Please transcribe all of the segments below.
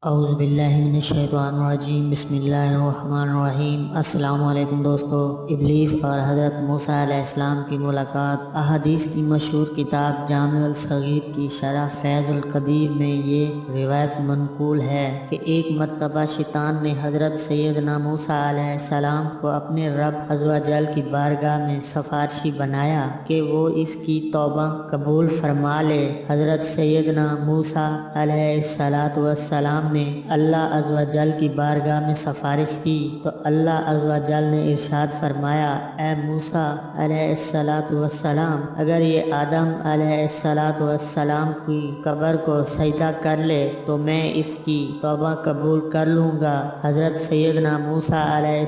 اعوذ باللہ من الشیطان الرجیم، بسم اللہ الرحمن الرحیم۔ السلام علیکم دوستو۔ ابلیس اور حضرت موسیٰ علیہ السلام کی ملاقات۔ احادیث کی مشہور کتاب جامع الصغیر کی شرح فیض القدیر میں یہ روایت منقول ہے کہ ایک مرتبہ شیطان نے حضرت سیدنا موسیٰ علیہ السلام کو اپنے رب عز و جل کی بارگاہ میں سفارشی بنایا کہ وہ اس کی توبہ قبول فرما لے۔ حضرت سیدنا موسیٰ علیہ السلام نے اللہ عز و جل کی بارگاہ میں سفارش کی تو اللہ عز و جل نے ارشاد فرمایا، اے موسیٰ علیہ السلام، اگر یہ آدم علیہ السلام کی قبر کو سجدہ کر لے تو میں اس کی توبہ قبول کر لوں گا۔ حضرت سیدنا موسیٰ علیہ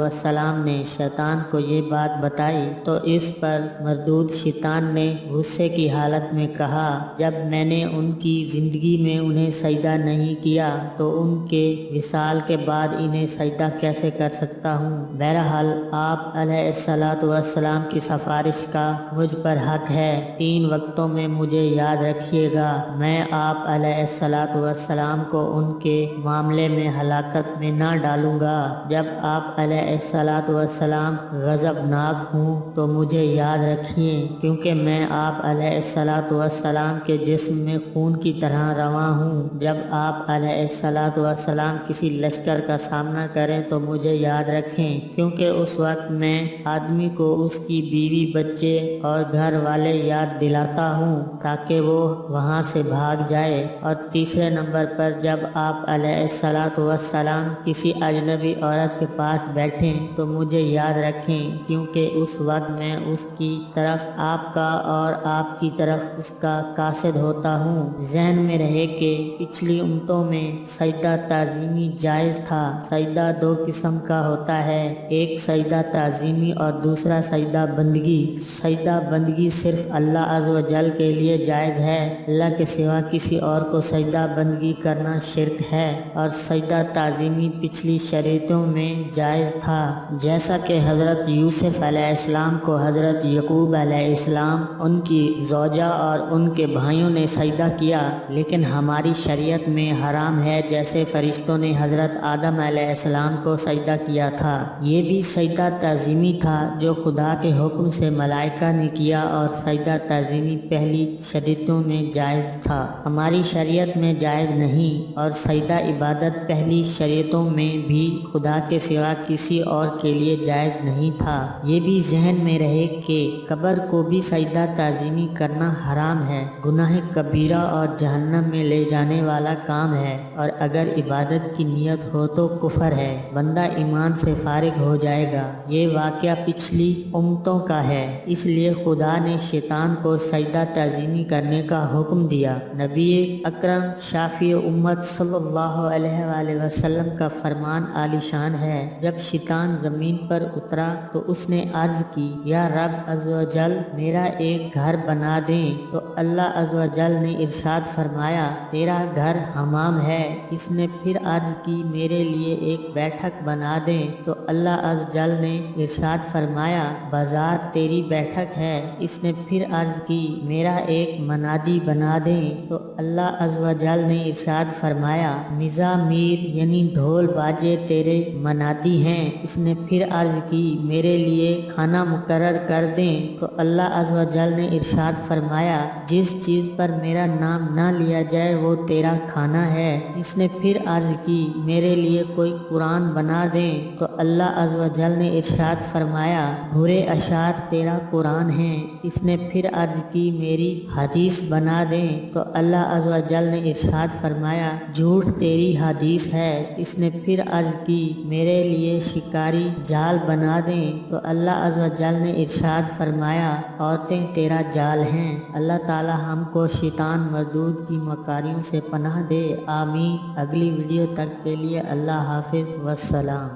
السلام نے شیطان کو یہ بات بتائی تو اس پر مردود شیطان نے غصے کی حالت میں کہا، جب میں نے ان کی زندگی میں انہیں سجدہ نہیں کیا تو ان کے وصال کے بعد انہیں سجدہ کیسے کر سکتا ہوں۔ بہرحال آپ علیہ السلام کی سفارش کا مجھ پر حق ہے۔ 3 وقتوں میں مجھے یاد رکھیے گا، میں آپ علیہ السلام کو ان کے معاملے میں ہلاکت میں نہ ڈالوں گا۔ جب آپ علیہ السلام غضبناک ہوں تو مجھے یاد رکھیے، کیونکہ میں آپ علیہ السلام کے جسم میں خون کی طرح رواں ہوں۔ جب آپ علیہ السلام کسی لشکر کا سامنا کریں تو مجھے یاد رکھیں، کیونکہ اس وقت میں آدمی کو اس کی بیوی، بچے اور گھر والے یاد دلاتا ہوں تاکہ وہ وہاں سے بھاگ جائے۔ اور تیسرے نمبر پر جب آپ علیہ السلام کسی اجنبی عورت کے پاس بیٹھیں تو مجھے یاد رکھیں، کیونکہ اس وقت میں اس کی طرف آپ کا اور آپ کی طرف اس کا قاصد ہوتا ہوں۔ ذہن میں رہے کہ پچھلی امتوں میں سجدہ تعظیمی جائز تھا۔ سجدہ 2 قسم کا ہوتا ہے، ایک سجدہ تعظیمی اور دوسرا سجدہ بندگی۔ سجدہ بندگی صرف اللہ عز و جل کے لیے جائز ہے، اللہ کے سوا کسی اور کو سجدہ بندگی کرنا شرک ہے۔ اور سجدہ تعظیمی پچھلی شریعتوں میں جائز تھا، جیسا کہ حضرت یوسف علیہ السلام کو حضرت یعقوب علیہ السلام، ان کی زوجہ اور ان کے بھائیوں نے سجدہ کیا، لیکن ہماری شریعت میں حرام ہے، جیسے فرشتوں نے حضرت آدم علیہ السلام کو سجدہ کیا تھا۔ یہ بھی سجدہ تعظیمی تھا جو خدا کے حکم سے ملائکہ نے کیا، اور سجدہ تعظیمی پہلی شریعتوں میں جائز تھا، ہماری شریعت میں جائز نہیں۔ اور سجدہ عبادت پہلی شریعتوں میں بھی خدا کے سوا کسی اور کے لیے جائز نہیں تھا۔ یہ بھی ذہن میں رہے کہ قبر کو بھی سجدہ تعظیمی کرنا حرام ہے، گناہ کبیرہ اور جہنم میں لے جانے والا کام ہے، اور اگر عبادت کی نیت ہو تو کفر ہے، بندہ ایمان سے فارغ ہو جائے گا۔ یہ واقعہ پچھلی امتوں کا ہے، اس لیے خدا نے شیطان کو سجدہ تعظیمی کرنے کا حکم دیا۔ نبی اکرم شافی امت صلی اللہ علیہ وآلہ وسلم کا فرمان عالی شان ہے، جب شیطان زمین پر اترا تو اس نے عرض کی، یا رب عز و جل، میرا ایک گھر بنا دیں۔ تو اللہ عز و جل نے ارشاد فرمایا، تیرا گھر حمام ہے۔ اس نے پھر عرض کی، میرے لیے ایک بیٹھک بنا دیں۔ تو اللہ عز و جل نے ارشاد فرمایا، بازار تیری بیٹھک ہے۔ اس نے پھر عرض کی، میرا ایک منادی بنا دیں۔ تو اللہ عز و جل نے ارشاد فرمایا، مزامیر یعنی ڈھول باجے تیرے منادی ہیں۔ اس نے پھر عرض کی، میرے لیے کھانا مقرر کر دیں۔ تو اللہ عز و جل نے ارشاد فرمایا، جس چیز پر میرا نام نہ لیا جائے وہ تیرا کھانا ہے۔ اس نے پھر عرض کی، میرے لیے کوئی قرآن بنا دیں۔ تو اللہ عز و جل نے ارشاد فرمایا، برے اشعار تیرا قرآن ہے۔ اس نے پھر عرض کی، میری حدیث بنا دیں۔ تو اللہ عز و جل نے ارشاد فرمایا، جھوٹ تیری حدیث ہے۔ اس نے پھر عرض کی، میرے لیے شکاری جال بنا دیں۔ تو اللہ عز و جل نے ارشاد فرمایا، عورتیں تیرا جال ہیں۔ اللہ تعالی ہم کو شیطان مردود کی مکاریوں سے پناہ دے، آمین۔ اگلی ویڈیو تک کے لیے اللہ حافظ، والسلام۔